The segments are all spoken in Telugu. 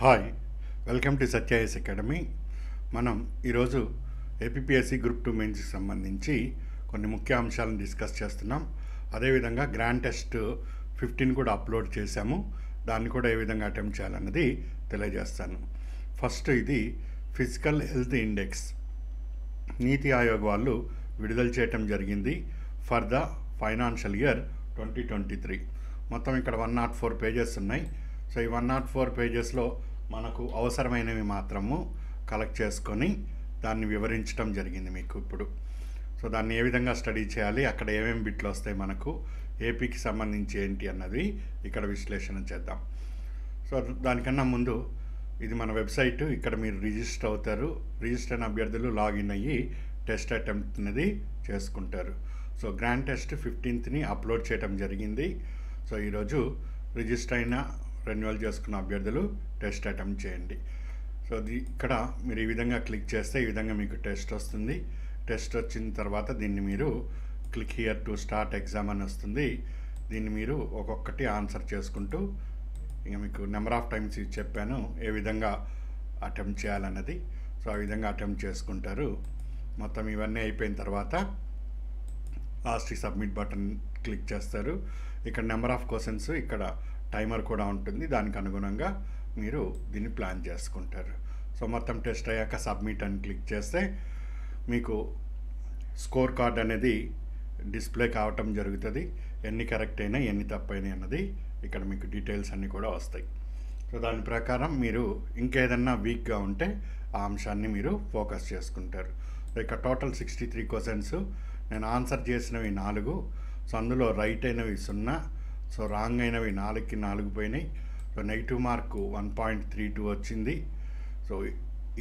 Hi, welcome to Satya IAS academy. మనం ఈరోజు ఏపీఎస్సి గ్రూప్ 2 మెయిన్స్కి సంబంధించి కొన్ని ముఖ్య అంశాలను డిస్కస్ చేస్తున్నాం. అదేవిధంగా గ్రాండ్ టెస్ట్ 15 కూడా అప్లోడ్ చేశాము. దాన్ని కూడా ఏ విధంగా అటెంప్ట్ చేయాలన్నది తెలియజేస్తాను. ఫస్ట్ ఇది ఫిజికల్ హెల్త్ ఇండెక్స్ నీతి ఆయోగ్ వాళ్ళు విడుదల చేయటం జరిగింది ఫర్ ద ఫైనాన్షియల్ ఇయర్ 2023. మొత్తం ఇక్కడ 104 పేజెస్ ఉన్నాయి. సో ఈ 104 పేజెస్లో మనకు అవసరమైనవి మాత్రము కలెక్ట్ చేసుకొని దాన్ని వివరించడం జరిగింది మీకు ఇప్పుడు. సో దాన్ని ఏ విధంగా స్టడీ చేయాలి, అక్కడ ఏమేమి బిట్లు వస్తాయి, మనకు ఏపీకి సంబంధించి ఏంటి అన్నది ఇక్కడ విశ్లేషణ చేద్దాం. సో దానికన్నా ముందు ఇది మన వెబ్సైట్. ఇక్కడ మీరు రిజిస్టర్ అవుతారు. రిజిస్టర్ అయిన అభ్యర్థులు లాగిన్ అయ్యి టెస్ట్ అటెంప్ట్ అనేది చేసుకుంటారు. So grand test 15th upload చేయడం జరిగింది. సో ఈరోజు రిజిస్టర్ అయిన రెన్యువల్ చేసుకున్న అభ్యర్థులు టెస్ట్ అటెంప్ట్ చేయండి. సో ఇక్కడ మీరు ఈ విధంగా క్లిక్ చేస్తే ఈ విధంగా మీకు టెస్ట్ వస్తుంది. టెస్ట్ వచ్చిన తర్వాత దీన్ని మీరు click here to start exam అని వస్తుంది. దీన్ని మీరు ఒక్కొక్కటి ఆన్సర్ చేసుకుంటూ ఇంకా మీకు నెంబర్ ఆఫ్ టైమ్స్ చెప్పాను ఏ విధంగా అటెంప్ట్ చేయాలన్నది. సో ఆ విధంగా అటెంప్ట్ చేసుకుంటారు. మొత్తం ఇవన్నీ అయిపోయిన తర్వాత లాస్ట్కి సబ్మిట్ బటన్ క్లిక్ చేస్తారు. ఇక్కడ నెంబర్ ఆఫ్ క్వశ్చన్స్, ఇక్కడ టైమర్ కూడా ఉంటుంది. దానికి అనుగుణంగా మీరు దీన్ని ప్లాన్ చేసుకుంటారు. సో మొత్తం టెస్ట్ అయ్యాక సబ్మిట్ అని క్లిక్ చేస్తే మీకు స్కోర్ కార్డ్ అనేది డిస్ప్లే కావటం జరుగుతుంది. ఎన్ని కరెక్ట్ అయినా ఎన్ని తప్పైనాయి అన్నది ఇక్కడ మీకు డీటెయిల్స్ అన్నీ కూడా వస్తాయి. సో దాని ప్రకారం మీరు ఇంకేదన్నా వీక్గా ఉంటే ఆ అంశాన్ని మీరు ఫోకస్ చేసుకుంటారు. సో ఇక్కడ టోటల్ 63 క్వశ్చన్స్. నేను ఆన్సర్ చేసినవి 4. సో అందులో రైట్ అయినవి 0. సో రాంగ్ అయినవి 4కి 4 పోయినాయి. సో నెగిటివ్ మార్కు 1.32 వచ్చింది. సో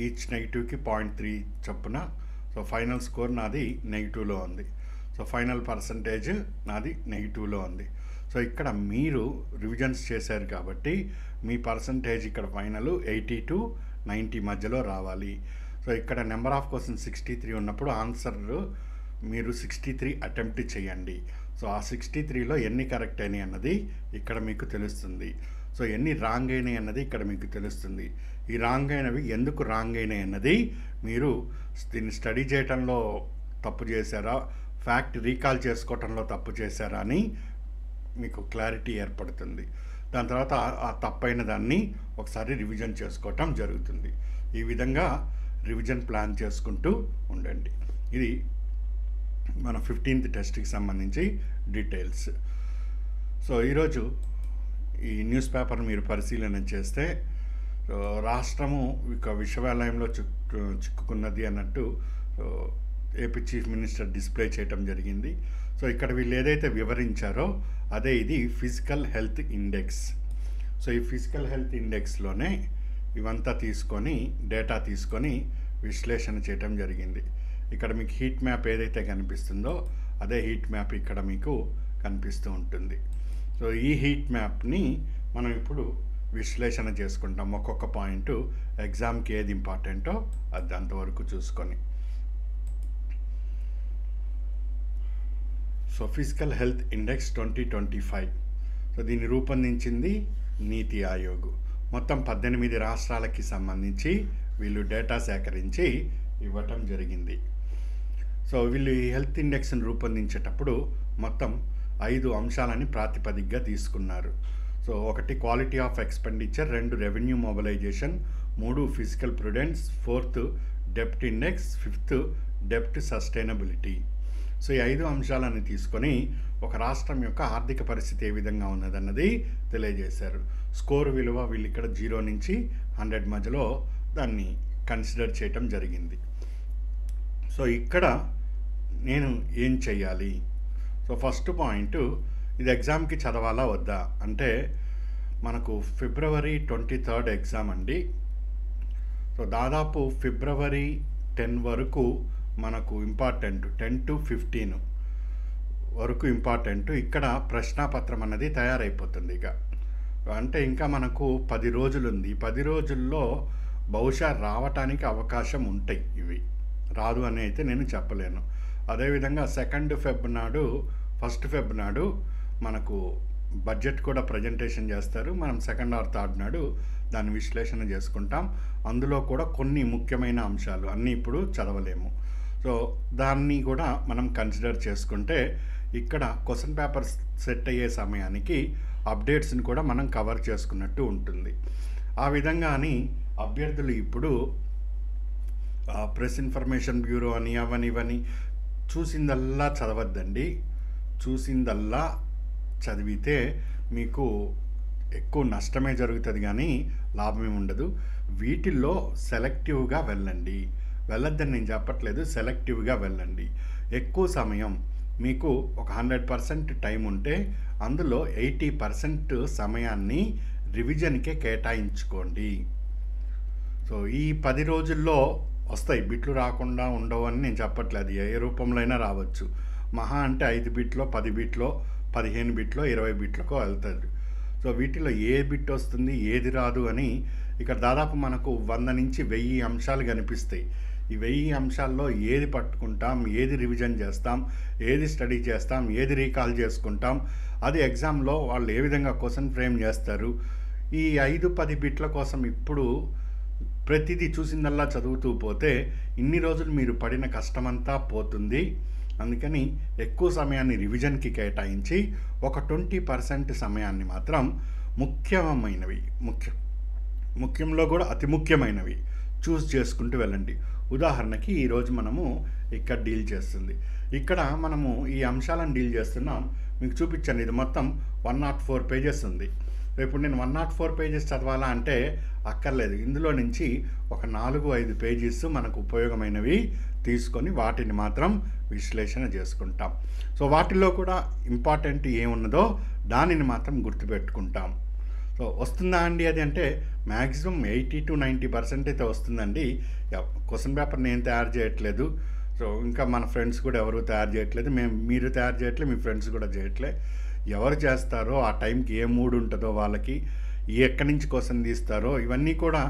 ఈచ్ నెగిటివ్కి 0.3 చొప్పున. సో ఫైనల్ స్కోర్ నాది నెగిటివ్లో ఉంది. సో ఫైనల్ పర్సంటేజ్ నాది నెగిటివ్లో ఉంది. సో ఇక్కడ మీరు రివిజన్స్ చేశారు కాబట్టి మీ పర్సంటేజ్ ఇక్కడ ఫైనల్ 80 to 90 మధ్యలో రావాలి. సో ఇక్కడ నెంబర్ ఆఫ్ క్వశ్చన్స్ 63 ఉన్నప్పుడు ఆన్సర్ మీరు 63 అటెంప్ట్ చేయండి. సో ఆ 63లో ఎన్ని కరెక్ట్ అయినాయి అన్నది ఇక్కడ మీకు తెలుస్తుంది. సో ఎన్ని రాంగ్ అయినాయి అన్నది ఇక్కడ మీకు తెలుస్తుంది. ఈ రాంగ్ అయినవి ఎందుకు రాంగ్ అయినాయి అన్నది మీరు దీన్ని స్టడీ చేయటంలో తప్పు చేశారా, ఫ్యాక్ట్ రీకాల్ చేసుకోవటంలో తప్పు చేశారా అని మీకు క్లారిటీ ఏర్పడుతుంది. దాని తర్వాత ఆ తప్పైన దాన్ని ఒకసారి రివిజన్ చేసుకోవటం జరుగుతుంది. ఈ విధంగా రివిజన్ ప్లాన్ చేసుకుంటూ ఉండండి. ఇది మన 15th టెస్ట్కి సంబంధించి డీటెయిల్స్. సో ఈరోజు ఈ న్యూస్ పేపర్ మీరు పరిశీలన చేస్తే రాష్ట్రము ఇక విశ్వవిద్యాలయంలో చిక్కుకున్నది అన్నట్టు ఏపీ చీఫ్ మినిస్టర్ డిస్ప్లే చేయటం జరిగింది. సో ఇక్కడ వీళ్ళు ఏదైతే వివరించారో అదే ఇది ఫిజికల్ హెల్త్ ఇండెక్స్. సో ఈ ఫిజికల్ హెల్త్ ఇండెక్స్లోనే ఇవంతా తీసుకొని డేటా తీసుకొని విశ్లేషణ చేయటం జరిగింది. ఇక్కడ మీకు హీట్ మ్యాప్ ఏదైతే కనిపిస్తుందో అదే హీట్ మ్యాప్ ఇక్కడ మీకు కనిపిస్తూ ఉంటుంది. సో ఈ హీట్ మ్యాప్ని మనం ఇప్పుడు విశ్లేషణ చేసుకుంటాం. ఒక్కొక్క పాయింట్ ఎగ్జామ్కి ఏది ఇంపార్టెంటో అది అంతవరకు చూసుకొని. So physical health index 2025. So దీన్ని రూపొందించింది నీతి ఆయోగ్. మొత్తం 18 రాష్ట్రాలకి సంబంధించి వీళ్ళు డేటా సేకరించి ఇవ్వటం జరిగింది. సో వీళ్ళు ఈ హెల్త్ ఇండెక్స్ని రూపొందించేటప్పుడు మొత్తం 5 అంశాలని ప్రాతిపదికగా తీసుకున్నారు. So 1 quality of expenditure, 2 revenue mobilisation, 3 fiscal prudence, 4th డెప్ట్ ఇండెక్స్, 5th డెప్ట్ సస్టైనబిలిటీ. సో ఈ 5 అంశాలను తీసుకొని ఒక రాష్ట్రం యొక్క ఆర్థిక పరిస్థితి ఏ విధంగా ఉన్నదన్నది తెలియజేశారు. స్కోర్ విలువ వీళ్ళు ఇక్కడ 0 నుంచి 100 మధ్యలో దాన్ని కన్సిడర్ చేయటం జరిగింది. సో ఇక్కడ నేను ఏం చెయ్యాలి? సో ఫస్ట్ పాయింట్, ఇది ఎగ్జామ్కి చదవాలా వద్దా అంటే మనకు February 23 ఎగ్జామ్ అండి. సో దాదాపు February 10 వరకు మనకు ఇంపార్టెంట్, 10 to 15 వరకు ఇంపార్టెంట్. ఇక్కడ ప్రశ్నాపత్రం అన్నది తయారైపోతుంది. ఇక అంటే ఇంకా మనకు 10 రోజులు ఉంది. 10 రోజుల్లో బహుశా రావటానికి అవకాశం ఉంటాయి. ఇవి రాదు అని అయితే నేను చెప్పలేను. అదేవిధంగా 2nd Feb నాడు, 1st Feb నాడు మనకు బడ్జెట్ కూడా ప్రజెంటేషన్ చేస్తారు. మనం సెకండ్ ఆర్ థర్డ్ నాడు దాన్ని విశ్లేషణ చేసుకుంటాం. అందులో కూడా కొన్ని ముఖ్యమైన అంశాలు అన్నీ ఇప్పుడు చదవలేము. సో దాన్ని కూడా మనం కన్సిడర్ చేసుకుంటే ఇక్కడ క్వశ్చన్ పేపర్ సెట్ అయ్యే సమయానికి అప్డేట్స్ని కూడా మనం కవర్ చేసుకున్నట్టు ఉంటుంది. ఆ విధంగాని అభ్యర్థులు ఇప్పుడు ప్రెస్ ఇన్ఫర్మేషన్ బ్యూరో అని అవని ఇవని చూసిందల్లా చదవద్దండి. చూసిందల్లా చదివితే మీకు ఎక్కువ నష్టమే జరుగుతుంది కానీ లాభమే ఉండదు. వీటిల్లో సెలెక్టివ్గా వెళ్ళండి. వెళ్ళొద్దని నేను చెప్పట్లేదు, సెలెక్టివ్గా వెళ్ళండి. ఎక్కువ సమయం మీకు ఒక 100% టైం ఉంటే అందులో 80% సమయాన్ని రివిజన్కే కేటాయించుకోండి. సో ఈ 10 రోజుల్లో వస్తాయి, బిట్లు రాకుండా ఉండవు అని నేను చెప్పట్లేదు. ఏ రూపంలో అయినా రావచ్చు. మహా అంటే 5 బిట్లో 10 బిట్లో 15 బిట్లో 20 బిట్లకో వెళ్తారు. సో వీటిలో ఏ బిట్ వస్తుంది ఏది రాదు అని ఇక్కడ దాదాపు మనకు 100 నుంచి 1000 అంశాలు కనిపిస్తాయి. ఈ 1000 అంశాల్లో ఏది పట్టుకుంటాం, ఏది రివిజన్ చేస్తాం, ఏది స్టడీ చేస్తాం, ఏది రీకాల్ చేసుకుంటాం, అది ఎగ్జామ్లో వాళ్ళు ఏ విధంగా క్వశ్చన్ ఫ్రేమ్ చేస్తారు. ఈ 5-10 బిట్ల కోసం ఇప్పుడు ప్రతిదీ చూసిందల్లా చదువుతూ పోతే ఇన్ని రోజులు మీరు పడిన కష్టమంతా పోతుంది. అందుకని ఎక్కువ సమయాన్ని రివిజన్కి కేటాయించి ఒక 20% సమయాన్ని మాత్రం ముఖ్యమైనవి, ముఖ్యంలో కూడా అతి ముఖ్యమైనవి చూస్ చేసుకుంటూ వెళ్ళండి. ఉదాహరణకి ఈరోజు మనము ఇక్కడ డీల్ చేస్తుంది, ఇక్కడ మనము ఈ అంశాలను డీల్ చేస్తున్నాం. మీకు చూపించాను, ఇది మొత్తం 104 పేజెస్ ఉంది. ఇప్పుడు నేను 104 పేజెస్ చదవాలా అంటే అక్కర్లేదు. ఇందులో నుంచి ఒక 4-5 పేజెస్ మనకు ఉపయోగమైనవి తీసుకొని వాటిని మాత్రం విశ్లేషణ చేసుకుంటాం. సో వాటిల్లో కూడా ఇంపార్టెంట్ ఏమున్నదో దానిని మాత్రం గుర్తుపెట్టుకుంటాం. సో వస్తుందా అండి అది అంటే మ్యాక్సిమం 80-90% అయితే వస్తుందండి. క్వశ్చన్ పేపర్ నేను తయారు చేయట్లేదు. సో ఇంకా మన ఫ్రెండ్స్ కూడా ఎవరు తయారు చేయట్లేదు. మీరు తయారు చేయట్లేదు, మీ ఫ్రెండ్స్ కూడా చేయట్లేదు. ఎవరు చేస్తారో ఆ టైంకి ఏ మూడ్ ఉంటుందో వాళ్ళకి, ఎక్కడి నుంచి క్వశ్చన్ తీస్తారో ఇవన్నీ కూడా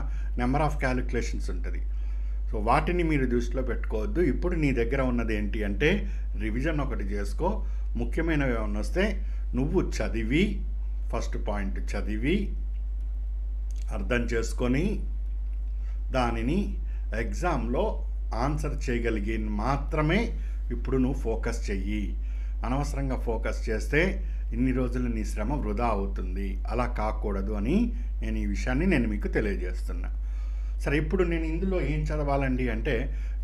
నెంబర్ ఆఫ్ క్యాలిక్యులేషన్స్ ఉంటుంది. సో వాటిని మీరు దృష్టిలో పెట్టుకోవద్దు. ఇప్పుడు నీ దగ్గర ఉన్నది ఏంటి అంటే రివిజన్ ఒకటి చేసుకో. ముఖ్యమైనవి ఏమన్నా వస్తే నువ్వు చదివి, ఫస్ట్ పాయింట్ చదివి అర్థం చేసుకొని దానిని ఎగ్జామ్లో ఆన్సర్ చేయగలిగి మాత్రమే ఇప్పుడు నువ్వు ఫోకస్ చెయ్యి. అనవసరంగా ఫోకస్ చేస్తే ఇన్ని రోజులు నీ శ్రమ వృధా అవుతుంది. అలా కాకూడదు అని నేను ఈ విషయాన్ని మీకు తెలియజేస్తున్నా. సరే, ఇప్పుడు నేను ఇందులో ఏం చదవాలండి అంటే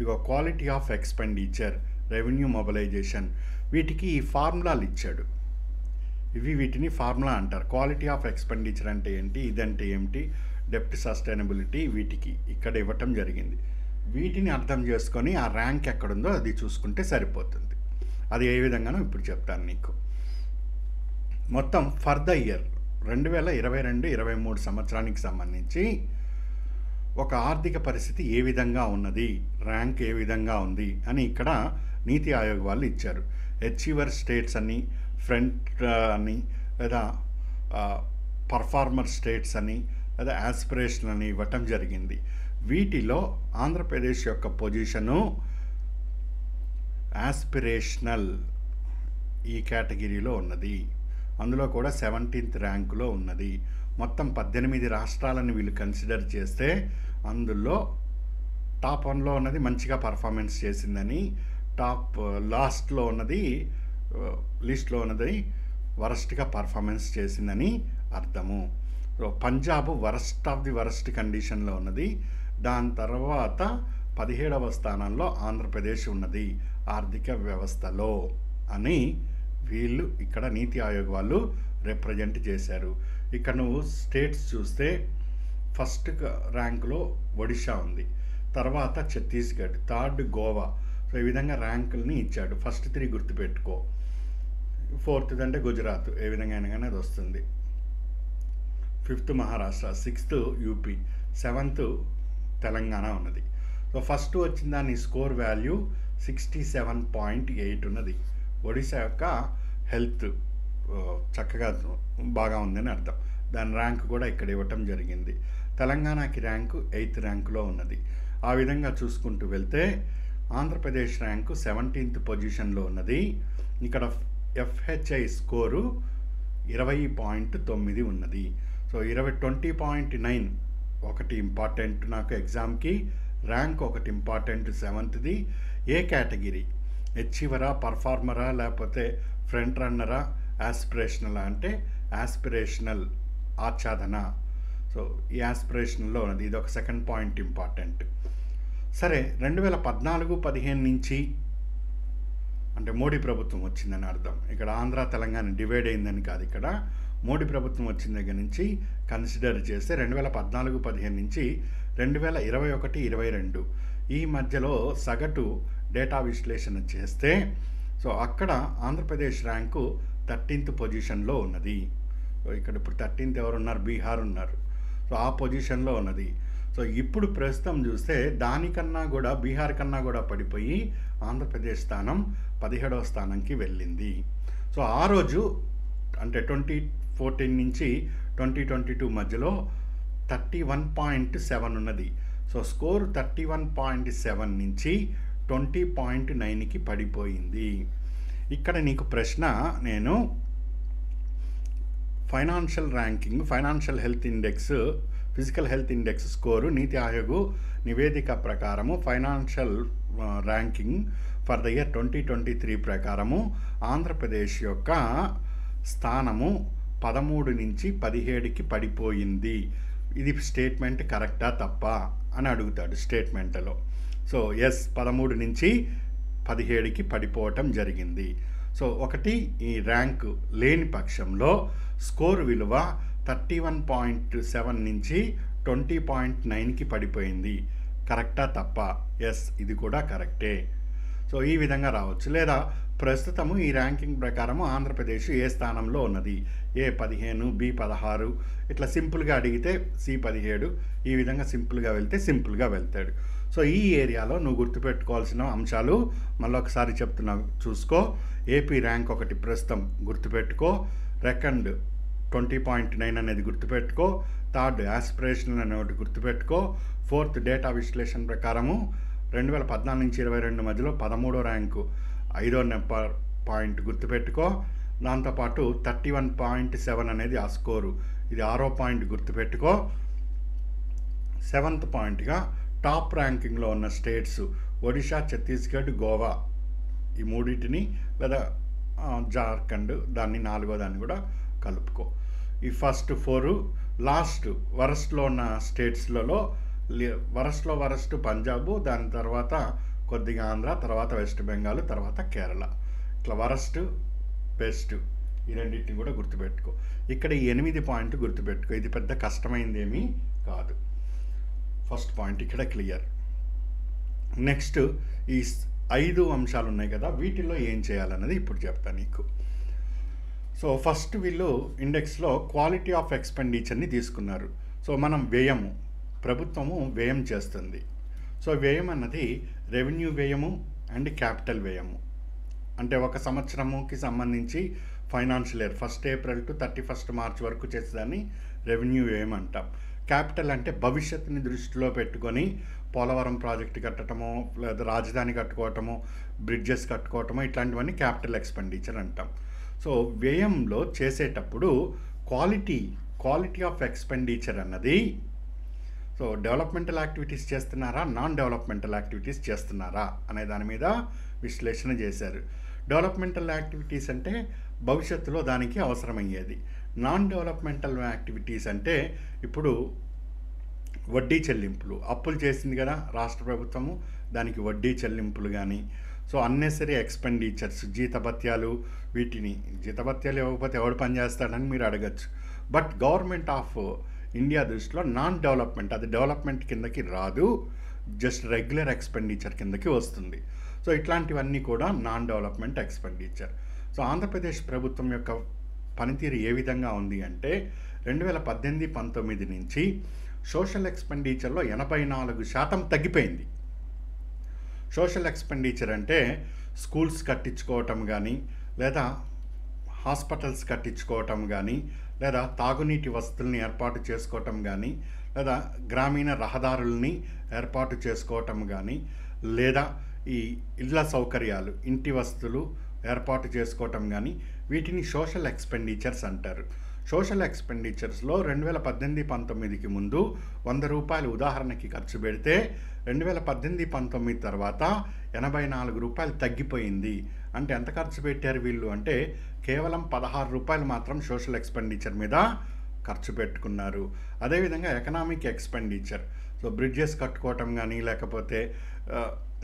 ఇక quality of expenditure, revenue mobilisation, వీటికి ఈ ఫార్ములాలు ఇచ్చాడు. వీటిని ఫార్ములా అంటారు. క్వాలిటీ ఆఫ్ ఎక్స్పెండిచర్ అంటే ఏంటి, ఇదంటే ఏమిటి, డెప్ట్ సస్టైనబిలిటీ, వీటికి ఇక్కడ ఇవ్వటం జరిగింది. వీటిని అర్థం చేసుకొని ఆ ర్యాంక్ ఎక్కడుందో అది చూసుకుంటే సరిపోతుంది. అది ఏ విధంగానో ఇప్పుడు చెప్తాను నీకు. మొత్తం ఫర్ ద ఇయర్ 2022-23 సంవత్సరానికి సంబంధించి ఒక ఆర్థిక పరిస్థితి ఏ విధంగా ఉన్నది, ర్యాంక్ ఏ విధంగా ఉంది అని ఇక్కడ నీతి ఆయోగ్ వాళ్ళు ఇచ్చారు. అచీవర్ స్టేట్స్ అని, ఫ్రంట్ అని, లేదా పర్ఫార్మర్ స్టేట్స్ అని, లేదా యాస్పిరేషన్ అని ఇవ్వటం జరిగింది. వీటిలో ఆంధ్రప్రదేశ్ యొక్క పొజిషను యాస్పిరేషనల్ ఈ కేటగిరీలో ఉన్నది. అందులో కూడా 17th ర్యాంకులో ఉన్నది. మొత్తం 18 రాష్ట్రాలను వీళ్ళు కన్సిడర్ చేస్తే అందులో టాప్ 1లో ఉన్నది మంచిగా పర్ఫార్మెన్స్ చేసిందని, టాప్ లాస్ట్లో ఉన్నది లిస్ట్లో ఉన్నది వరస్ట్గా పర్ఫార్మెన్స్ చేసిందని అర్థము. Punjab worst of the worst కండిషన్లో ఉన్నది. దాని తర్వాత 17వ స్థానంలో ఆంధ్రప్రదేశ్ ఉన్నది ఆర్థిక వ్యవస్థలో అని వీళ్ళు ఇక్కడ నీతి ఆయోగ్ వాళ్ళు రిప్రజెంట్ చేశారు. ఇక్కడ నువ్వు స్టేట్స్ చూస్తే ఫస్ట్ ర్యాంకులో ఒడిషా ఉంది, తర్వాత ఛత్తీస్గఢ్, థర్డ్ గోవా. సో ఈ విధంగా ర్యాంకుల్ని ఇచ్చాడు. ఫస్ట్ 3 గుర్తుపెట్టుకో, 4th అంటే గుజరాత్, ఏ విధంగా అయినా కానీ అది వస్తుంది. 5th Maharashtra, 6th UP, 7th Telangana ఉన్నది. సో ఫస్ట్ వచ్చిన దాని స్కోర్ వాల్యూ 67.8 ఉన్నది. ఒడిశా యొక్క హెల్త్ చక్కగా బాగా ఉందని అర్థం. దాని ర్యాంక్ కూడా ఇక్కడ ఇవ్వటం జరిగింది. తెలంగాణకి ర్యాంకు 8th ర్యాంకులో ఉన్నది. ఆ విధంగా చూసుకుంటూ వెళ్తే ఆంధ్రప్రదేశ్ ర్యాంకు 17th పొజిషన్లో ఉన్నది. ఇక్కడ ఎఫ్హెచ్ఐ స్కోరు 20.9 ఉన్నది. సో 20.9 ఒకటి ఇంపార్టెంట్ నాకు ఎగ్జామ్కి. ర్యాంక్ ఒకటి ఇంపార్టెంట్ 7th ఏ కేటగిరీ, అచీవరా, పర్ఫార్మరా, లేకపోతే ఫ్రంట్ రన్నరా, యాస్పిరేషనల్ అంటే యాస్పిరేషనల్ ఆచ్ఛాదన. సో ఈ యాస్పిరేషనల్లో ఉన్నది, ఇది ఒక సెకండ్ పాయింట్ ఇంపార్టెంట్. సరే, 2014-15 నుంచి అంటే మోడీ ప్రభుత్వం వచ్చిందని అర్థం. ఇక్కడ ఆంధ్ర తెలంగాణ డివైడ్ అయిందని కాదు, ఇక్కడ మోడీ ప్రభుత్వం వచ్చిన దగ్గర నుంచి కన్సిడర్ చేస్తే 2014-15 నుంచి 2021-22 ఈ మధ్యలో సగటు డేటా విశ్లేషణ చేస్తే సో అక్కడ ఆంధ్రప్రదేశ్ ర్యాంకు 13th పొజిషన్లో ఉన్నది. సో ఇక్కడ ఇప్పుడు 13th ఎవరున్నారు, బీహార్ ఉన్నారు. సో ఆ పొజిషన్లో ఉన్నది. సో ఇప్పుడు ప్రస్తుతం చూస్తే దానికన్నా కూడా బీహార్ కన్నా కూడా పడిపోయి ఆంధ్రప్రదేశ్ స్థానం 17వ స్థానంకి వెళ్ళింది. సో ఆ రోజు అంటే 2014 నుంచి 2022 మధ్యలో 31.7 ఉన్నది. సో స్కోర్ 31.7 నుంచి 20.9కి పడిపోయింది. ఇక్కడ నీకు ప్రశ్న, నేను financial ranking, financial health index, physical health index score నీతి ఆయోగ్ నివేదిక ప్రకారము financial ranking for the year 2023 ప్రకారము ఆంధ్రప్రదేశ్ యొక్క స్థానము 13 నుంచి 17కి పడిపోయింది. ఇది స్టేట్మెంట్ కరెక్టా తప్ప అని అడుగుతాడు స్టేట్మెంట్లో. సో ఎస్, 13 నుంచి 17కి పడిపోవటం జరిగింది. సో ఒకటి, ఈ ర్యాంకు లేని పక్షంలో స్కోర్ విలువ 31.7 నుంచి 20.9కి పడిపోయింది. కరెక్టా తప్ప? ఎస్, ఇది కూడా కరెక్టే. సో ఈ విధంగా రావచ్చు. లేదా ప్రస్తుతము ఈ ర్యాంకింగ్ ప్రకారము ఆంధ్రప్రదేశ్ ఏ స్థానంలో ఉన్నది, A15, B16 ఇట్లా సింపుల్గా అడిగితే C17, ఈ విధంగా సింపుల్గా వెళ్తే సింపుల్గా వెళ్తాడు. సో ఈ ఏరియాలో నువ్వు గుర్తుపెట్టుకోవాల్సిన అంశాలు మళ్ళొకసారి చెప్తున్నా, చూసుకో. ఏపీ ర్యాంక్ ఒకటి ప్రస్తుతం గుర్తుపెట్టుకో, సెకండ్ 20.9 అనేది గుర్తుపెట్టుకో, థర్డ్ యాస్పిరేషనల్ అనే ఒకటి గుర్తుపెట్టుకో, ఫోర్త్ డేటా విశ్లేషణ ప్రకారము 2014 నుంచి 22 మధ్యలో 13వ ర్యాంకు 5వ పాయింట్ గుర్తుపెట్టుకో. దాంతోపాటు 31.7 అనేది ఆ స్కోరు, ఇది 6వ పాయింట్ గుర్తుపెట్టుకో. 7th పాయింట్గా టాప్ ర్యాంకింగ్లో ఉన్న స్టేట్స్ ఒడిషా, ఛత్తీస్గఢ్, గోవా, ఈ మూడింటిని లేదా జార్ఖండ్ దాన్ని 4వ దాన్ని కూడా కలుపుకో. ఈ ఫస్ట్ 4 లాస్ట్ వరస్ట్లో ఉన్న స్టేట్స్లలో వరస్ట్ పంజాబ్, దాని తర్వాత కొద్దిగా ఆంధ్ర, తర్వాత వెస్ట్ బెంగాల్, తర్వాత కేరళ, ఇట్లా వరస్ట్ బెస్ట్ ఈ రెండింటిని కూడా గుర్తుపెట్టుకో. ఇక్కడ ఈ 8 పాయింట్ గుర్తుపెట్టుకో, ఇది పెద్ద కష్టమైంది ఏమీ కాదు. ఫస్ట్ పాయింట్ ఇక్కడ క్లియర్. నెక్స్ట్ ఈ 5 అంశాలు ఉన్నాయి కదా, వీటిల్లో ఏం చేయాలన్నది ఇప్పుడు చెప్తాను నీకు. సో ఫస్ట్ వీళ్ళు ఇండెక్స్లో క్వాలిటీ ఆఫ్ ఎక్స్పెండిచర్ని తీసుకున్నారు. సో మనం వ్యయము, ప్రభుత్వము వ్యయం చేస్తుంది. సో వ్యయం అన్నది రెవెన్యూ వ్యయము అండ్ క్యాపిటల్ వ్యయము. అంటే ఒక సంవత్సరముకి సంబంధించి financial year 1 April to 31 March వరకు చేసేదాన్ని రెవెన్యూ వ్యయం అంటాం. క్యాపిటల్ అంటే భవిష్యత్తుని దృష్టిలో పెట్టుకొని పోలవరం ప్రాజెక్టు కట్టడము, లేదా రాజధాని కట్టుకోవటము, బ్రిడ్జెస్ కట్టుకోవటము, ఇట్లాంటివన్నీ క్యాపిటల్ ఎక్స్పెండిచర్ అంటాం. సో వ్యయంలో చేసేటప్పుడు క్వాలిటీ ఆఫ్ ఎక్స్పెండిచర్ అన్నది, సో డెవలప్మెంటల్ యాక్టివిటీస్ చేస్తున్నారా, నాన్ డెవలప్మెంటల్ యాక్టివిటీస్ చేస్తున్నారా అనే దాని మీద విశ్లేషణ చేశారు. డెవలప్మెంటల్ యాక్టివిటీస్ అంటే భవిష్యత్తులో దానికి అవసరమయ్యేది. నాన్ డెవలప్మెంటల్ యాక్టివిటీస్ అంటే ఇప్పుడు వడ్డీ చెల్లింపులు, అప్పులు చేసింది కదా రాష్ట్ర ప్రభుత్వము, దానికి వడ్డీ చెల్లింపులు కానీ, సో అన్నెసరీ ఎక్స్పెండిచర్స్, జీతభత్యాలు, వీటిని జీతభత్యాలు ఇవ్వకపోతే ఎవడు పనిచేస్తాడని మీరు అడగచ్చు. బట్ గవర్నమెంట్ ఆఫ్ ఇండియా దృష్టిలో నాన్ డెవలప్మెంట్, అది డెవలప్మెంట్ కిందకి రాదు, జస్ట్ రెగ్యులర్ ఎక్స్పెండిచర్ కిందకి వస్తుంది. సో ఇట్లాంటివన్నీ కూడా non development expenditure. So Andhra Pradesh ప్రభుత్వం యొక్క పనితీరు ఏ విధంగా ఉంది అంటే 2018-19 నుంచి సోషల్ ఎక్స్పెండిచర్లో 84% తగ్గిపోయింది. సోషల్ ఎక్స్పెండిచర్ అంటే స్కూల్స్ కట్టించుకోవటం కానీ, లేదా హాస్పిటల్స్ కట్టించుకోవటం కానీ, లేదా తాగునీటి వసతుల్ని ఏర్పాటు చేసుకోవటం కానీ, లేదా గ్రామీణ రహదారుల్ని ఏర్పాటు చేసుకోవటం కానీ, లేదా ఈ ఇళ్ల సౌకర్యాలు, ఇంటి వసతులు ఏర్పాటు చేసుకోవటం కానీ వీటిని సోషల్ ఎక్స్పెండిచర్స్ అంటారు. సోషల్ ఎక్స్పెండిచర్స్లో 2018-19కి ముందు 100 రూపాయలు ఉదాహరణకి ఖర్చు పెడితే 2018-19 తర్వాత 84 రూపాయలు తగ్గిపోయింది. అంటే ఎంత ఖర్చు పెట్టారు వీళ్ళు అంటే కేవలం 16 రూపాయలు మాత్రం సోషల్ ఎక్స్పెండిచర్ మీద ఖర్చు పెట్టుకున్నారు. అదేవిధంగా ఎకనామిక్ ఎక్స్పెండిచర్, సో బ్రిడ్జెస్ కట్టుకోవటం కానీ లేకపోతే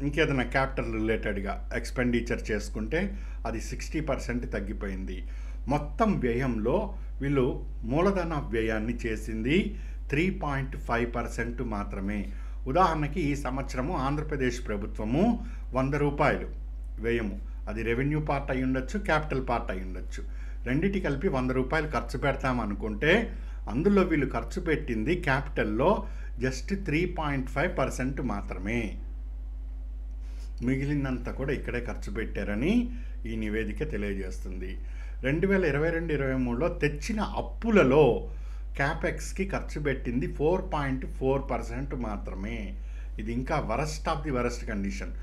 ఇంకేదైనా క్యాపిటల్ రిలేటెడ్గా ఎక్స్పెండిచర్ చేసుకుంటే అది 60% తగ్గిపోయింది. మొత్తం వ్యయంలో వీళ్ళు మూలధన వ్యయాన్ని చేసింది 3.5% మాత్రమే. ఉదాహరణకి ఈ సంవత్సరము ఆంధ్రప్రదేశ్ ప్రభుత్వము 100 రూపాయలు వ్యయము, అది రెవెన్యూ పార్ట్ అయి ఉండొచ్చు, క్యాపిటల్ పార్ట్ అయి ఉండొచ్చు, రెండిటి కలిపి 100 రూపాయలు ఖర్చు పెడతామనుకుంటే అందులో వీళ్ళు ఖర్చు పెట్టింది క్యాపిటల్లో జస్ట్ 3.5% మాత్రమే. మిగిలినంత కూడా ఇక్కడే ఖర్చు పెట్టారని ఈ నివేదిక తెలియజేస్తుంది. 2022-23లో తెచ్చిన అప్పులలో క్యాపెక్స్కి ఖర్చు పెట్టింది 4.4% మాత్రమే. ఇది ఇంకా worst of the worst condition.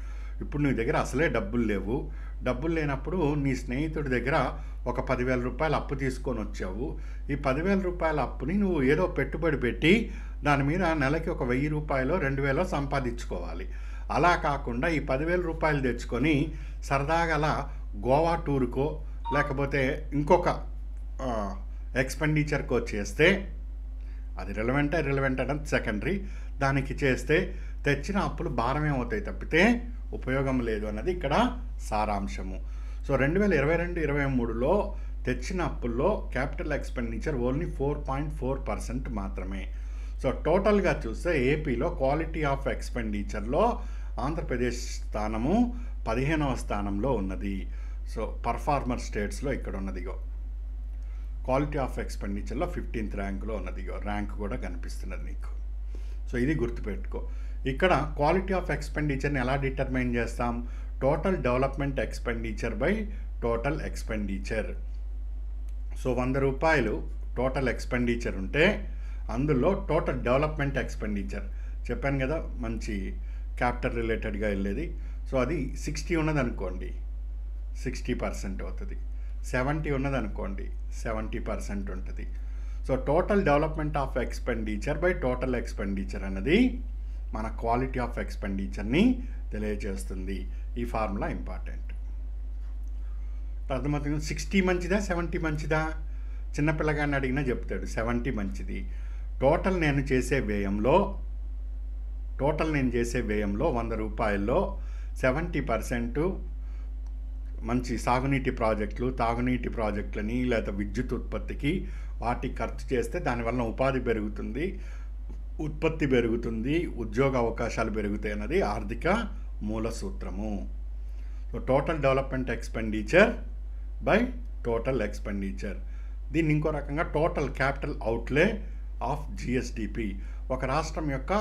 ఇప్పుడు నీ దగ్గర అసలే డబ్బులు లేనప్పుడు నీ స్నేహితుడి దగ్గర ఒక 10,000 రూపాయలు అప్పు తీసుకొని వచ్చావు. ఈ 10,000 రూపాయల అప్పుని నువ్వు ఏదో పెట్టుబడి పెట్టి దాని మీద నెలకి ఒక 1,000 రూపాయలు 2,000 సంపాదించుకోవాలి. అలా కాకుండా ఈ 10,000 రూపాయలు తెచ్చుకొని సరదాగా అలా గోవా టూర్కో లేకపోతే ఇంకొక ఎక్స్పెండిచర్కో చేస్తే అది రిలవెంట్ అనేది సెకండరీ. దానికి చేస్తే తెచ్చిన అప్పులు భారమే అవుతాయి తప్పితే ఉపయోగం లేదు అన్నది ఇక్కడ సారాంశము. సో 2022-23లో తెచ్చిన అప్పుల్లో క్యాపిటల్ ఎక్స్పెండిచర్ ఓన్లీ 4.4% మాత్రమే. సో టోటల్గా చూస్తే ఏపీలో క్వాలిటీ ఆఫ్ ఎక్స్పెండిచర్లో ఆంధ్రప్రదేశ్ స్థానము 15వ స్థానంలో ఉన్నది. సో పర్ఫార్మర్ స్టేట్స్లో ఇక్కడ ఉన్నదిగో క్వాలిటీ ఆఫ్ ఎక్స్పెండిచర్లో 15th ర్యాంకులో ఉన్నదిగో, ర్యాంక్ కూడా కనిపిస్తున్నది నీకు. సో ఇది గుర్తుపెట్టుకో. ఇక్కడ క్వాలిటీ ఆఫ్ ఎక్స్పెండిచర్ని ఎలా డిటర్మైన్ చేస్తాం? Total development expenditure by total expenditure. So 100 రూపాయలు టోటల్ ఎక్స్పెండిచర్ ఉంటే అందులో టోటల్ డెవలప్మెంట్ ఎక్స్పెండిచర్ చెప్పాను కదా, మంచి క్యాపిటల్ రిలేటెడ్గా వెళ్ళేది. సో అది 60 ఉన్నదనుకోండి 60% అవుతుంది, 70 ఉన్నదనుకోండి 70% ఉంటుంది. So total development of expenditure by total expenditure అన్నది మన క్వాలిటీ ఆఫ్ ఎక్స్పెండిచర్ని తెలియజేస్తుంది. ఈ ఫార్ములా ఇంపార్టెంట్. అర్థమవుతుంది. 60 మంచిదా 70 మంచిదా? చిన్నపిల్లగాన్ని అడిగినా చెప్తాడు 70 మంచిది. టోటల్ నేను చేసే వ్యయంలో 100 రూపాయల్లో 70% మంచి సాగునీటి ప్రాజెక్టులు, తాగునీటి ప్రాజెక్టులని లేదా విద్యుత్ ఉత్పత్తికి వాటికి ఖర్చు చేస్తే దానివల్ల ఉపాధి పెరుగుతుంది, ఉత్పత్తి పెరుగుతుంది, ఉద్యోగ అవకాశాలు పెరుగుతాయి అన్నది ఆర్థిక మూల సూత్రము. So total development expenditure by total expenditure. దీన్ని ఇంకో రకంగా టోటల్ క్యాపిటల్ అవుట్లే ఆఫ్ జిఎస్డిపి. ఒక రాష్ట్రం యొక్క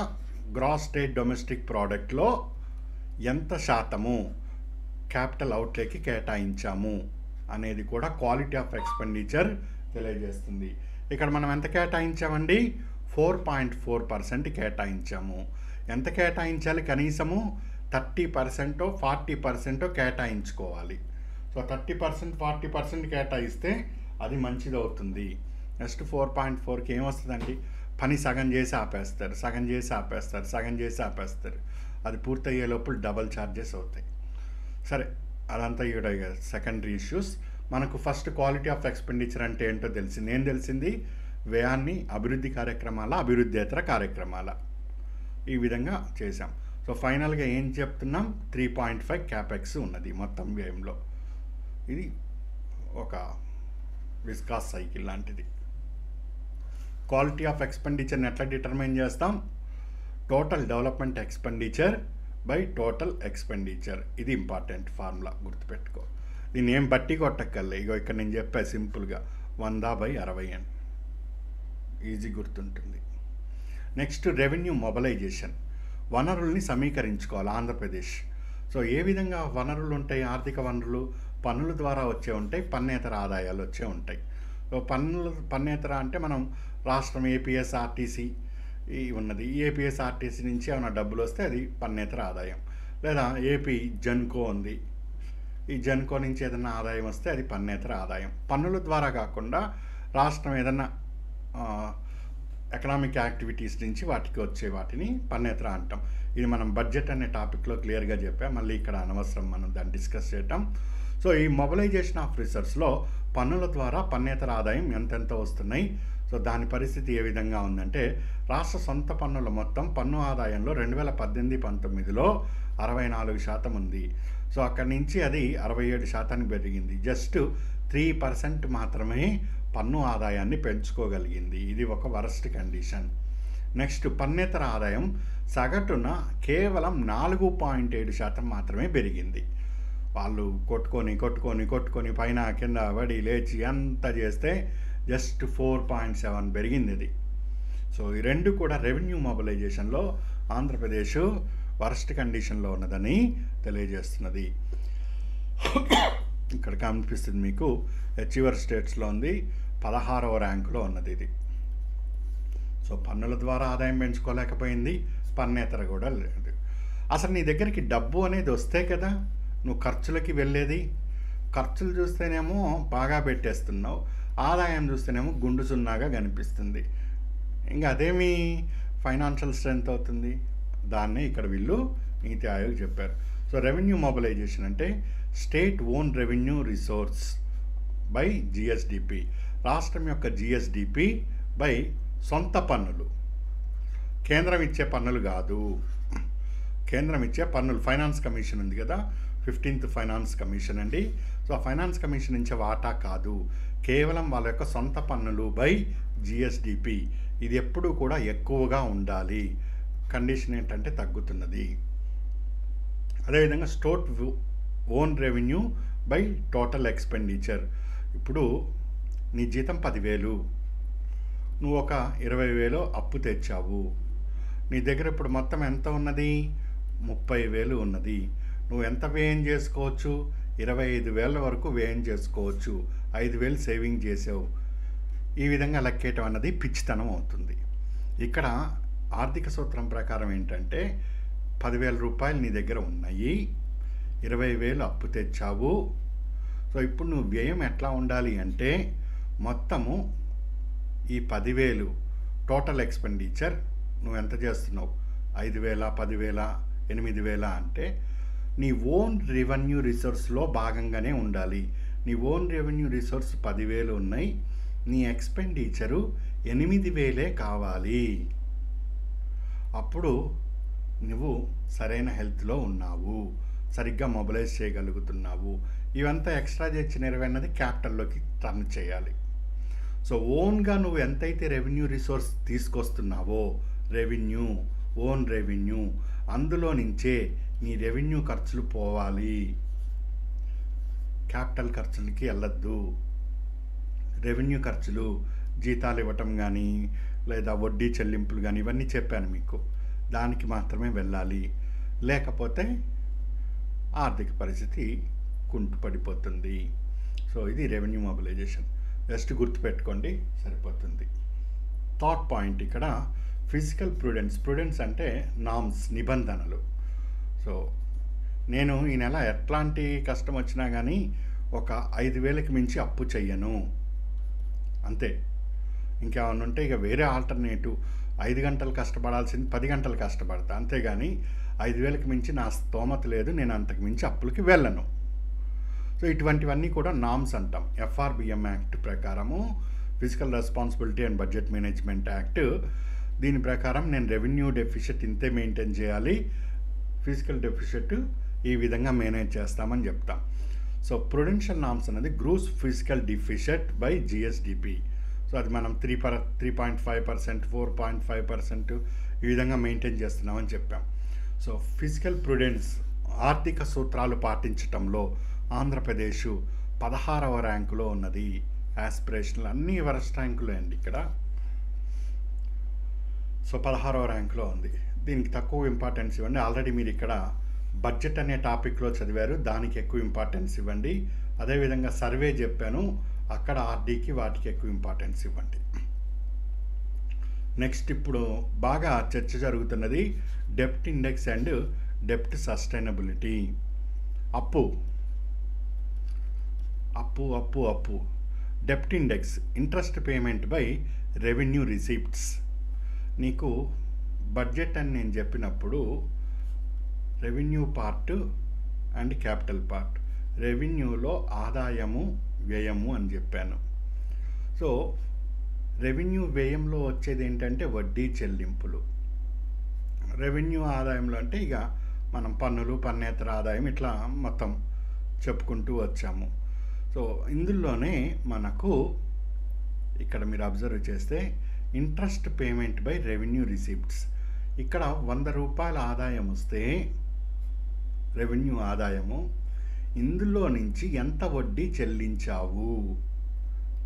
గ్రాస్ స్టేట్ డొమెస్టిక్ ప్రోడక్ట్లో ఎంత శాతము క్యాపిటల్ అవుట్లేకి కేటాయించాము అనేది కూడా క్వాలిటీ ఆఫ్ ఎక్స్పెండిచర్ తెలియజేస్తుంది. ఇక్కడ మనం ఎంత కేటాయించామండి? 4.4% కేటాయించాము. ఎంత కేటాయించాలి? కనీసము 30% 40% కేటాయించుకోవాలి. సో 30% 40% కేటాయిస్తే అది మంచిది అవుతుంది. నెక్స్ట్ 4.4కి ఏమొస్తుందండి? పని సగం చేసి ఆపేస్తారు. అది పూర్తయ్యే లోపల డబల్ ఛార్జెస్ అవుతాయి. సరే, అదంతా ఇక్కడ సెకండరీ ఇష్యూస్. మనకు ఫస్ట్ క్వాలిటీ ఆఫ్ ఎక్స్పెండిచర్ అంటే ఏంటో తెలిసింది. ఏం తెలిసింది? వ్యయాన్ని అభివృద్ధి కార్యక్రమాల, అభివృద్ధేతర కార్యక్రమాల, ఈ విధంగా చేశాం. సో ఫైనల్గా ఏం చెప్తున్నాం? 3.5 క్యాపెక్స్ ఉన్నది మొత్తం వ్యయంలో. ఇది ఒక విస్కాస్ సైకిల్ లాంటిది. క్వాలిటీ ఆఫ్ ఎక్స్పెండిచర్ని ఎట్లా డిటర్మైన్ చేస్తాం? Total development expenditure by total expenditure. ఇది ఇంపార్టెంట్ ఫార్ములా, గుర్తుపెట్టుకో. దీన్ని ఏం బట్టి కొట్టక్కర్లే. ఇగో ఇక్కడ నేను చెప్పా సింపుల్గా 100/60 అని ఈజీ గుర్తుంటుంది. Next revenue mobilisation. వనరుల్ని సమీకరించుకోవాలి ఆంధ్రప్రదేశ్. సో ఏ విధంగా వనరులు ఉంటాయి? ఆర్థిక వనరులు పన్నుల ద్వారా వచ్చే ఉంటాయి, పన్నేతర ఆదాయాలు వచ్చే ఉంటాయి. సో పన్నేతర అంటే మనం రాష్ట్రం ఏపీఎస్ఆర్టీసీ ఉన్నది. ఏపీఎస్ఆర్టీసీ నుంచి ఏమైనా డబ్బులు వస్తే అది పన్నేతర ఆదాయం. లేదా ఏపీ జన్కో ఉంది, ఈ జెన్కో నుంచి ఏదైనా ఆదాయం వస్తే అది పన్నేతర ఆదాయం. పన్నుల ద్వారా కాకుండా రాష్ట్రం ఏదన్నా ఎకనామిక్ యాక్టివిటీస్ నుంచి వాటికి వచ్చే వాటిని పన్నేతర అంటాం. ఇది మనం బడ్జెట్ అనే టాపిక్లో క్లియర్గా చెప్పాం, మళ్ళీ ఇక్కడ అనవసరం మనం దాన్ని డిస్కస్ చేయటం. సో ఈ మొబిలైజేషన్ ఆఫ్ రిసోర్స్లో పన్నుల ద్వారా పన్నేతర ఆదాయం ఎంతెంత వస్తున్నాయి, సో దాని పరిస్థితి ఏ విధంగా ఉందంటే, రాష్ట్ర సొంత పన్నుల మొత్తం పన్ను ఆదాయంలో 2018-19లో 64% ఉంది. సో అక్కడి నుంచి అది 67% పెరిగింది. జస్ట్ 3% మాత్రమే పన్ను ఆదాయాన్ని పెంచుకోగలిగింది. ఇది ఒక వరస్ట్ కండిషన్. నెక్స్ట్, పన్నేతర ఆదాయం సగటున కేవలం 4.7% మాత్రమే పెరిగింది. వాళ్ళు కొట్టుకొని పైన కింద పడి లేచి అంతా చేస్తే జస్ట్ 4.7 పెరిగింది ఇది. సో ఈ రెండు కూడా రెవెన్యూ మొబిలైజేషన్లో ఆంధ్రప్రదేశ్ వరస్ట్ కండిషన్లో ఉన్నదని తెలియజేస్తున్నది. ఇక్కడ కనిపిస్తుంది మీకు, అచీవర్ స్టేట్స్లో ఉంది, 16వ ర్యాంకులో ఉన్నది ఇది. సో పన్నుల ద్వారా ఆదాయం పెంచుకోలేకపోయింది, పన్నేతర కూడా లేదు. అసలు నీ దగ్గరికి డబ్బు అనేది వస్తే కదా నువ్వు ఖర్చులకి వెళ్ళేది. ఖర్చులు చూస్తేనేమో బాగా పెట్టేస్తున్నావు, ఆదాయం చూస్తేనేమో గుండు సున్నాగా కనిపిస్తుంది. ఇంకా అదేమి ఫైనాన్షియల్ స్ట్రెంగ్త్ అవుతుంది? దాన్నే ఇక్కడ వీళ్ళు నీతి ఆయోగ్ చెప్పారు. సో రెవెన్యూ మొబిలైజేషన్ అంటే state own revenue resource by GSDP, రాష్ట్రం యొక్క జిఎస్డిపి బై సొంత పన్నులు. కేంద్రం ఇచ్చే పన్నులు కాదు, కేంద్రం ఇచ్చే పన్నులు. ఫైనాన్స్ కమిషన్ ఉంది కదా, 15th ఫైనాన్స్ కమిషన్ అండి. సో ఆ ఫైనాన్స్ కమిషన్ ఇచ్చే వాటా కాదు, కేవలం వాళ్ళ యొక్క సొంత పన్నులు బై జిఎస్డిపి. ఇది ఎప్పుడూ కూడా ఎక్కువగా ఉండాలి. కండిషన్ ఏంటంటే తగ్గుతున్నది. అదేవిధంగా state own revenue by total expenditure. ఇప్పుడు నీ జీతం 10,000, నువ్వు ఒక 20,000 అప్పు తెచ్చావు. నీ దగ్గర ఇప్పుడు మొత్తం ఎంత ఉన్నది? 30,000 ఉన్నది. నువ్వు ఎంత వ్యయం చేసుకోవచ్చు? 25,000 వరకు వ్యయం చేసుకోవచ్చు. 5,000 సేవింగ్ చేసావు. ఈ విధంగా లెక్కేయటం అన్నది పిచ్చితనం అవుతుంది. ఇక్కడ ఆర్థిక సూత్రం ప్రకారం ఏంటంటే 10,000 రూపాయలు నీ దగ్గర ఉన్నాయి, 20,000 అప్పు తెచ్చావు. సో ఇప్పుడు నువ్వు వ్యయం ఎట్లా ఉండాలి అంటే, మొత్తము ఈ 10,000 టోటల్ ఎక్స్పెండిచర్ నువ్వు ఎంత చేస్తున్నావు? 5,000, 10,000, 8,000 అంటే నీ ఓన్ రెవెన్యూ రిసోర్స్లో భాగంగానే ఉండాలి. నీ ఓన్ రెవెన్యూ రిసోర్స్ 10,000 ఉన్నాయి, నీ ఎక్స్పెండిచరు 8,000 కావాలి. అప్పుడు నువ్వు సరైన హెల్త్లో ఉన్నావు, సరిగ్గా మొబిలైజ్ చేయగలుగుతున్నావు. ఇవంతా ఎక్స్ట్రా తెచ్చిన 20 అన్నది క్యాపిటల్లోకి టర్న్ చేయాలి. సో ఓన్గా నువ్వు ఎంతైతే రెవెన్యూ రిసోర్స్ తీసుకొస్తున్నావో, ఓన్ రెవెన్యూ, అందులో నుంచే నీ రెవెన్యూ ఖర్చులు పోవాలి, క్యాపిటల్ ఖర్చులకి వెళ్ళొద్దు. రెవెన్యూ ఖర్చులు జీతాలు ఇవ్వటం కానీ లేదా వడ్డీ చెల్లింపులు కానీ ఇవన్నీ చెప్పాను మీకు, దానికి మాత్రమే వెళ్ళాలి. లేకపోతే ఆర్థిక పరిస్థితి కుంటుపడిపోతుంది. సో ఇది రెవెన్యూ మొబిలైజేషన్. జస్ట్ గుర్తుపెట్టుకోండి, సరిపోతుంది. థాట్ పాయింట్ ఇక్కడ ఫిజికల్ ప్రుడెన్స్ అంటే నామ్స్, నిబంధనలు. సో నేను ఈ నెల ఎట్లాంటి కష్టం వచ్చినా కానీ ఒక 5,000కి మించి అప్పు చెయ్యను, అంతే. ఇంకేమన్నా ఉంటే ఇక వేరే ఆల్టర్నేటివ్, 5 గంటలు కష్టపడాల్సింది 10 గంటలు కష్టపడతా, అంతేగాని 5,000కి మించి నా స్తోమత లేదు, నేను అంతకు మించి అప్పులకి వెళ్ళను. సో ఇటువంటివన్నీ కూడా నామ్స్ అంటాం. FRBM యాక్ట్ ప్రకారము, fiscal responsibility and budget management act, దీని ప్రకారం నేను రెవెన్యూ డెఫిసిట్ ఇంతే మెయింటైన్ చేయాలి, ఫిజికల్ డెఫిసిట్ ఈ విధంగా మేనేజ్ చేస్తామని చెప్తాం. సో ప్రుడెన్షియల్ నామ్స్ అనేది gross fiscal deficit by GSDP. So అది మనం 3.5%, 4.5% ఈ విధంగా మెయింటైన్ చేస్తున్నామని చెప్పాం. సో ఫిజికల్ ప్రుడెన్స్, ఆర్థిక సూత్రాలు పాటించటంలో ఆంధ్రప్రదేశ్ 16వ ర్యాంకులో ఉన్నది. యాస్పిరేషనల్ అన్ని వరస్ట్ ర్యాంకులే అండి ఇక్కడ. సో 16వ ర్యాంకులో ఉంది. దీనికి తక్కువ ఇంపార్టెన్స్ ఇవ్వండి. ఆల్రెడీ మీరు ఇక్కడ బడ్జెట్ అనే టాపిక్లో చదివారు, దానికి ఎక్కువ ఇంపార్టెన్స్ ఇవ్వండి. అదేవిధంగా సర్వే చెప్పాను, అక్కడ ఆర్డీకి వాటికి ఎక్కువ ఇంపార్టెన్స్ ఇవ్వండి. నెక్స్ట్ ఇప్పుడు బాగా చర్చ జరుగుతున్నది డెప్ట్ ఇండెక్స్ అండ్ డెప్ట్ సస్టైనబిలిటీ. అప్పు అప్పు అప్పు అప్పు. డెప్ట్ index interest payment by revenue receipts. నీకు బడ్జెట్ అని నేను చెప్పినప్పుడు revenue part and capital part. రెవెన్యూలో ఆదాయము వ్యయము అని చెప్పాను. సో రెవెన్యూ వ్యయంలో వచ్చేది ఏంటంటే వడ్డీ చెల్లింపులు. రెవెన్యూ ఆదాయంలో అంటే ఇక మనం పన్నులు, పన్నేతర ఆదాయం ఇట్లా మొత్తం చెప్పుకుంటూ వచ్చాము. సో ఇందులోనే మనకు ఇక్కడ మీరు అబ్జర్వ్ చేస్తే interest payment by revenue receipts. ఇక్కడ 100 రూపాయల ఆదాయం వస్తే రెవెన్యూ ఆదాయము, ఇందులో నుంచి ఎంత వడ్డీ చెల్లించావు,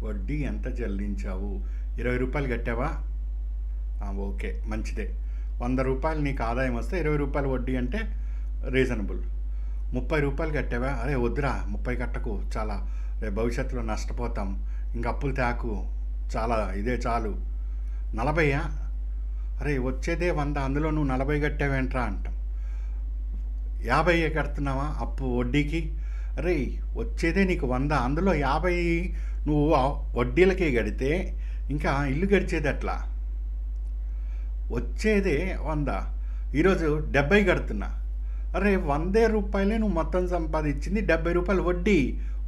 వడ్డీ ఎంత చెల్లించావు. 20 రూపాయలు కట్టావా? ఓకే, మంచిదే. 100 రూపాయలు నీకు ఆదాయం వస్తే 20 రూపాయలు వడ్డీ అంటే రీజనబుల్. 30 రూపాయలు కట్టావా? అరే వద్దురా, 30 కట్టకు, చాలా రేపు భవిష్యత్తులో నష్టపోతాం, ఇంకా అప్పులు తాకు, చాలా ఇదే చాలు. 40? అరే వచ్చేదే 100, అందులో నువ్వు 40 కట్టావేంట్రా అంటాం. 50 కడుతున్నావా అప్పు వడ్డీకి? అరే వచ్చేదే నీకు 100, అందులో 50 నువ్వు వడ్డీలకే కడితే ఇంకా ఇల్లు గడిచేది అట్లా. వచ్చేదే 100, ఈరోజు 70 కడుతున్నా. అరే 100 రూపాయలే నువ్వు మొత్తం సంపాదించింది, 70 రూపాయలు వడ్డీ.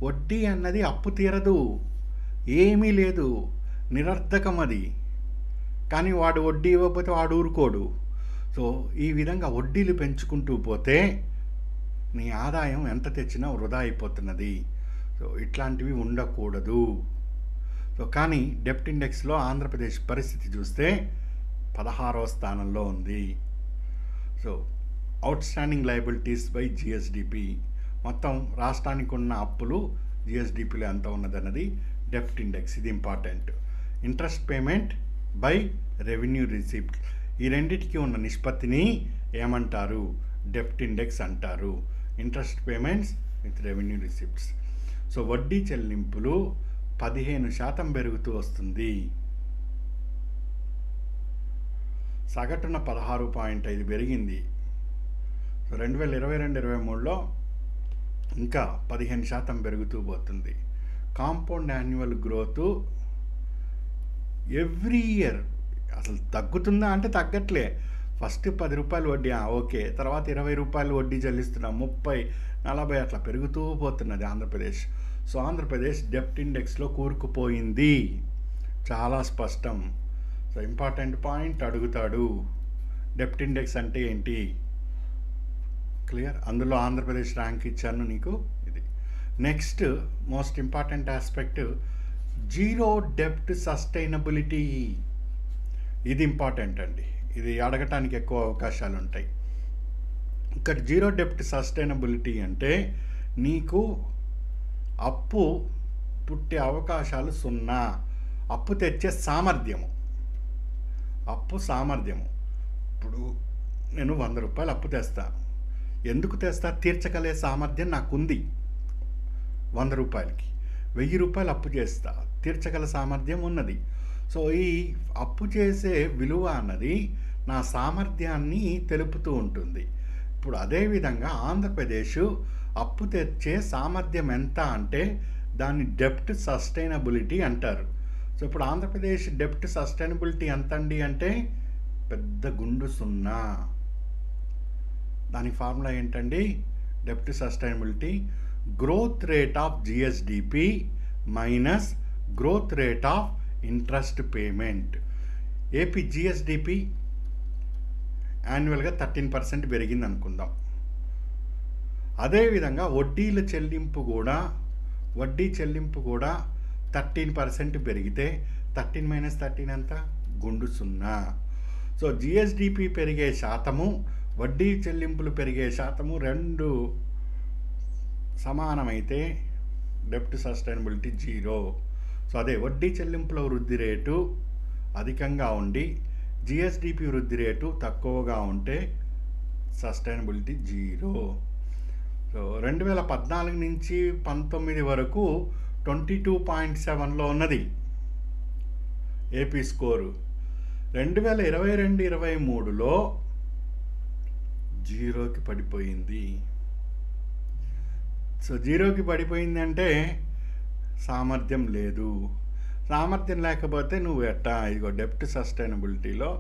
వడ్డీ అన్నది అప్పు తీరదు, ఏమీ లేదు, నిరర్ధకం అది. కానీ వాడు వడ్డీ ఇవ్వకపోతే వాడు ఊరుకోడు. సో ఈ విధంగా వడ్డీలు పెంచుకుంటూ పోతే నీ ఆదాయం ఎంత తెచ్చినా వృధా అయిపోతున్నది. సో ఇట్లాంటివి ఉండకూడదు. సో కానీ డెప్ట్ ఇండెక్స్లో ఆంధ్రప్రదేశ్ పరిస్థితి చూస్తే 16వ స్థానంలో ఉంది. So out standing liabilities by GSDP, మొత్తం రాష్ట్రానికి ఉన్న అప్పులు జిఎస్డిపిలో ఎంత ఉన్నదన్నది డెప్ట్ ఇండెక్స్. ఇది important. Interest payment by revenue receipt, ఈ రెండింటికి ఉన్న నిష్పత్తిని ఏమంటారు? డెప్ట్ ఇండెక్స్ అంటారు. Interest payments with revenue receipts. So వడ్డీ చెల్లింపులు 15% పెరుగుతూ వస్తుంది. సగటున 16.5 పెరిగింది. సో 2022-23లో ఇంకా 15% పెరుగుతూ పోతుంది. Compound annual growth every year. అసలు తగ్గుతుందా అంటే తగ్గట్లే. ఫస్ట్ 10 రూపాయలు వడ్డీ ఓకే, తర్వాత 20 రూపాయలు వడ్డీ చెల్లిస్తున్నాం, 30, 40 అట్లా పెరుగుతూ పోతున్నది ఆంధ్రప్రదేశ్. సో ఆంధ్రప్రదేశ్ డెప్ట్ ఇండెక్స్లో కూరుకుపోయింది, చాలా స్పష్టం. సో ఇంపార్టెంట్ పాయింట్ అడుగుతాడు, డెప్ట్ ఇండెక్స్ అంటే ఏంటి? క్లియర్? అందులో ఆంధ్రప్రదేశ్ ర్యాంక్ ఇచ్చాను నీకు. ఇది next most important aspect, zero డెప్ట్ సస్టైనబిలిటీ. ఇది ఇంపార్టెంట్ అండి, ఇది అడగటానికి ఎక్కువ అవకాశాలు ఉంటాయి. ఇక్కడ జీరో డెప్ట్ సస్టైనబిలిటీ అంటే నీకు అప్పు పుట్టే అవకాశాలు 0, అప్పు తెచ్చే సామర్థ్యము. అప్పు సామర్థ్యము. ఇప్పుడు నేను 100 రూపాయలు అప్పు తెస్తా. ఎందుకు తెస్తా? తీర్చగలే సామర్థ్యం నాకుంది 100 రూపాయలకి. 1000 రూపాయలు అప్పు చేస్తా, తీర్చగల సామర్థ్యం ఉన్నది. సో ఈ అప్పు చేసే విలువ అన్నది నా సామర్థ్యాన్ని తెలుపుతూ ఉంటుంది. ఇప్పుడు అదేవిధంగా ఆంధ్రప్రదేశ్ అప్పు తెచ్చే సామర్థ్యం ఎంత అంటే దాన్ని డెప్ట్ సస్టైనబిలిటీ అంటారు. సో ఇప్పుడు ఆంధ్రప్రదేశ్ డెప్ట్ సస్టైనబిలిటీ ఎంత అండి అంటే పెద్ద గుండు 0. దాని ఫార్ములా ఏంటండి? డెప్ట్ sustainability growth rate of GSDP minus growth rate of interest payment. AP GSDP యాన్యువల్గా 13% పెరిగింది అనుకుందాం. అదేవిధంగా వడ్డీ చెల్లింపు కూడా 13% పెరిగితే 13 - 13 ఎంత? గుండు 0. సో జిఎస్డిపి పెరిగే శాతము, వడ్డీ చెల్లింపులు పెరిగే శాతము 2 సమానమైతే డెప్ట్ సస్టైనబిలిటీ 0. సో అదే వడ్డీ చెల్లింపుల వృద్ధి రేటు అధికంగా ఉండి జిఎస్డిపి వృద్ధి రేటు తక్కువగా ఉంటే సస్టైనబిలిటీ 0. సో 2014 నుంచి 19 వరకు 22.7లో ఉన్నది ఏపీ స్కోరు. 2022-23లో 0కి పడిపోయింది. సో 0కి పడిపోయింది అంటే సామర్థ్యం లేదు. సామర్థ్యం లేకపోతే నువ్వు ఎట్టా ఇదిగో డెప్ట్ సస్టైనబిలిటీలో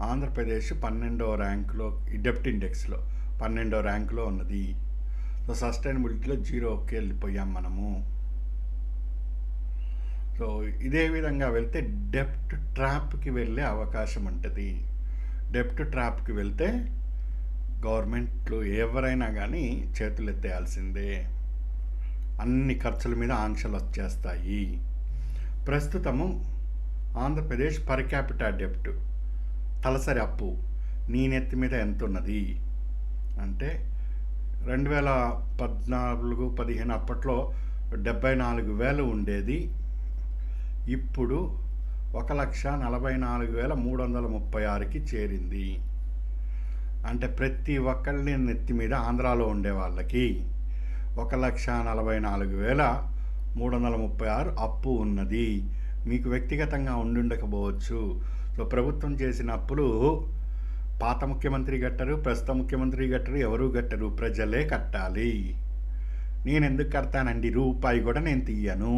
ఆంధ్రప్రదేశ్ 12వ ర్యాంకులో, ఈ డెప్ట్ ఇండెక్స్లో 12వ ర్యాంకులో ఉన్నది. సో సస్టైనబిలిటీలో 0కి వెళ్ళిపోయాం మనము. సో ఇదే విధంగా వెళ్తే డెప్ట్ ట్రాప్కి వెళ్ళే అవకాశం ఉంటుంది. డెప్ట్ ట్రాప్కి వెళ్తే గవర్నమెంట్లు ఎవరైనా కానీ చేతులు ఎత్తేయాల్సిందే. అన్ని ఖర్చుల మీద ఆంక్షలు వచ్చేస్తాయి. ప్రస్తుతము ఆంధ్రప్రదేశ్ పర్ క్యాపిటా డెప్ట్, తలసరి అప్పు నీ నెత్తి మీద ఎంత ఉన్నది అంటే 2014-15 అప్పట్లో 74,000 ఉండేది. ఇప్పుడు 1,44,336కి చేరింది. అంటే ప్రతి ఒక్కరిని నెత్తి మీద ఆంధ్రాలో ఉండే వాళ్ళకి 1,44,336 అప్పు ఉన్నది. మీకు వ్యక్తిగతంగా ఉండుండకపోవచ్చు. సో ప్రభుత్వం చేసిన అప్పులు పాత ముఖ్యమంత్రి కట్టరు, ప్రస్తుత ముఖ్యమంత్రి కట్టరు, ఎవరూ కట్టరు, ప్రజలే కట్టాలి. నేను ఎందుకు కడతానండి? రూపాయి కూడా నేను తీయను.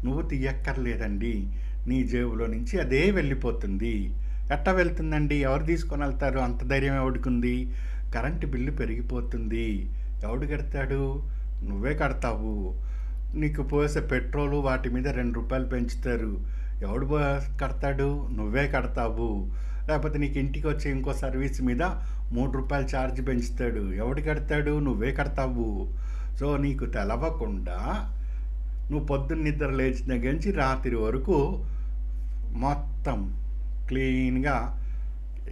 నువ్వు తీయక్కర్లేదండి. నీ జేబులో నుంచి అదే వెళ్ళిపోతుంది. ఎట్ట వెళ్తుందండి? ఎవరు తీసుకొని వెళ్తారు? అంత ధైర్యం ఎవడికుంది? కరెంటు బిల్లు పెరిగిపోతుంది. ఎవడు కడతాడు? నువ్వే కడతావు. నీకు పోసే పెట్రోలు వాటి మీద 2 రూపాయలు పెంచుతారు. ఎవడు కడతాడు? నువ్వే కడతావు. లేకపోతే నీకు ఇంటికి వచ్చే ఇంకో సర్వీస్ మీద 3 రూపాయలు ఛార్జ్ పెంచుతాడు. ఎవడు కడతాడు? నువ్వే కడతావు. సో నీకు తెలవకుండా నువ్వు పొద్దున్న నిద్ర లేచిన దగ్గర నుంచి రాత్రి వరకు మొత్తం క్లీన్గా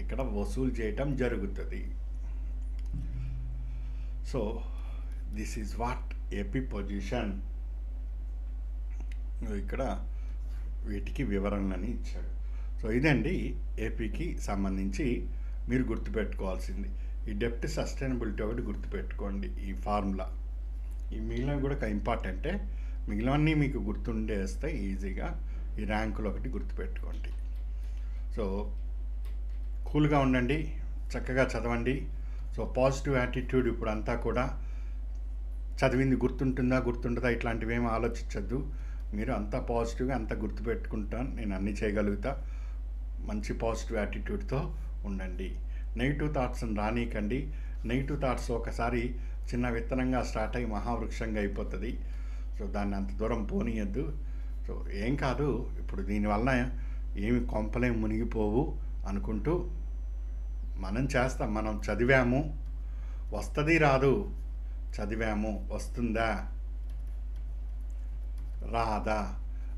ఇక్కడ వసూలు చేయటం జరుగుతుంది. So this is what AP position. ఇక్కడ వీటికి వివరణలని ఇచ్చాడు. సో ఇదండి ఏపీకి సంబంధించి మీరు గుర్తుపెట్టుకోవాల్సింది. ఈ డెప్ట్ సస్టైనబిలిటీ ఒకటి గుర్తుపెట్టుకోండి, ఈ ఫార్ములా. ఈ మిగిలినవి కూడా ఇంపార్టెంటే, మిగిలినవన్నీ మీకు గుర్తుండేస్తాయి ఈజీగా. ఈ ర్యాంకులు ఒకటి గుర్తుపెట్టుకోండి. సో కూల్గా ఉండండి, చక్కగా చదవండి. So positive attitude. ఇప్పుడు అంతా కూడా చదివింది గుర్తుంటుందా ఇట్లాంటివి ఏమి ఆలోచించద్దు. మీరు అంతా పాజిటివ్గా అంతా గుర్తుపెట్టుకుంటాను, నేను అన్నీ చేయగలుగుతా. మంచి పాజిటివ్ యాటిట్యూడ్తో ఉండండి. నెగిటివ్ థాట్స్ని రానీకండి. నెగిటివ్ థాట్స్ ఒకసారి చిన్న విత్తనంగా స్టార్ట్ అయ్యి మహావృక్షంగా అయిపోతుంది. సో దాన్ని అంత దూరం పోనీయద్దు. సో ఏం కాదు, ఇప్పుడు దీనివల్ల ఏమి కొంపలే మునిగిపోవు అనుకుంటూ మనం చేస్తాం. మనం చదివాము, వస్తుంది రాదు, చదివాము వస్తుందా రాదా,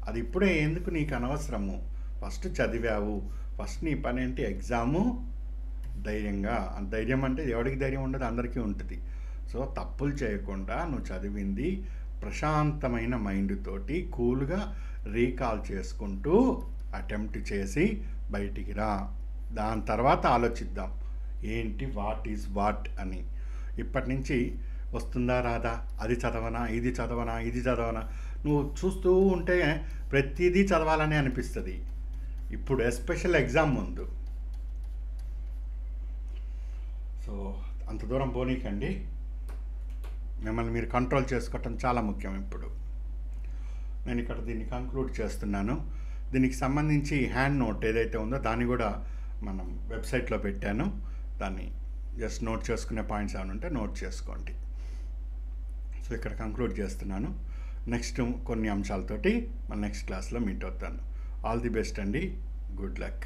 అది ఇప్పుడే ఎందుకు, నీకు అనవసరము. ఫస్ట్ చదివావు, ఫస్ట్ నీ పని ఏంటి? ఎగ్జాము ధైర్యంగా. ధైర్యం అంటే ఎవరికి ధైర్యం ఉండదు, అందరికీ ఉంటుంది. సో తప్పులు చేయకుండా నువ్వు చదివింది ప్రశాంతమైన మైండ్ తోటి కూల్గా రీకాల్ చేసుకుంటూ అటెంప్ట్ చేసి బయటికి రా. దాని తర్వాత ఆలోచిద్దాం ఏంటి, వాట్ ఈజ్ వాట్ అని. ఇప్పటి నుంచి వస్తుందా రాదా, అది చదవనా ఇది చదవనా నువ్వు చూస్తూ ఉంటే ప్రతిదీ చదవాలని అనిపిస్తుంది. ఇప్పుడు ఎస్పెషల్ ఎగ్జామ్ ముందు. సో అంత దూరం పోనీకండి. మిమ్మల్ని మీరు కంట్రోల్ చేసుకోవటం చాలా ముఖ్యం. ఇప్పుడు నేను ఇక్కడ దీన్ని కంక్లూడ్ చేస్తున్నాను. దీనికి సంబంధించి హ్యాండ్ నోట్ ఏదైతే ఉందో దాన్ని కూడా మనం వెబ్సైట్లో పెట్టాను. దాన్ని జస్ట్ నోట్ చేసుకునే పాయింట్స్ ఏమైనా ఉంటే నోట్ చేసుకోండి. సో ఇక్కడ కంక్లూడ్ చేస్తున్నాను. నెక్స్ట్ కొన్ని అంశాలతోటి మన నెక్స్ట్ క్లాస్లో మీట్ అవుతాను. ఆల్ ది బెస్ట్ అండి. Good luck.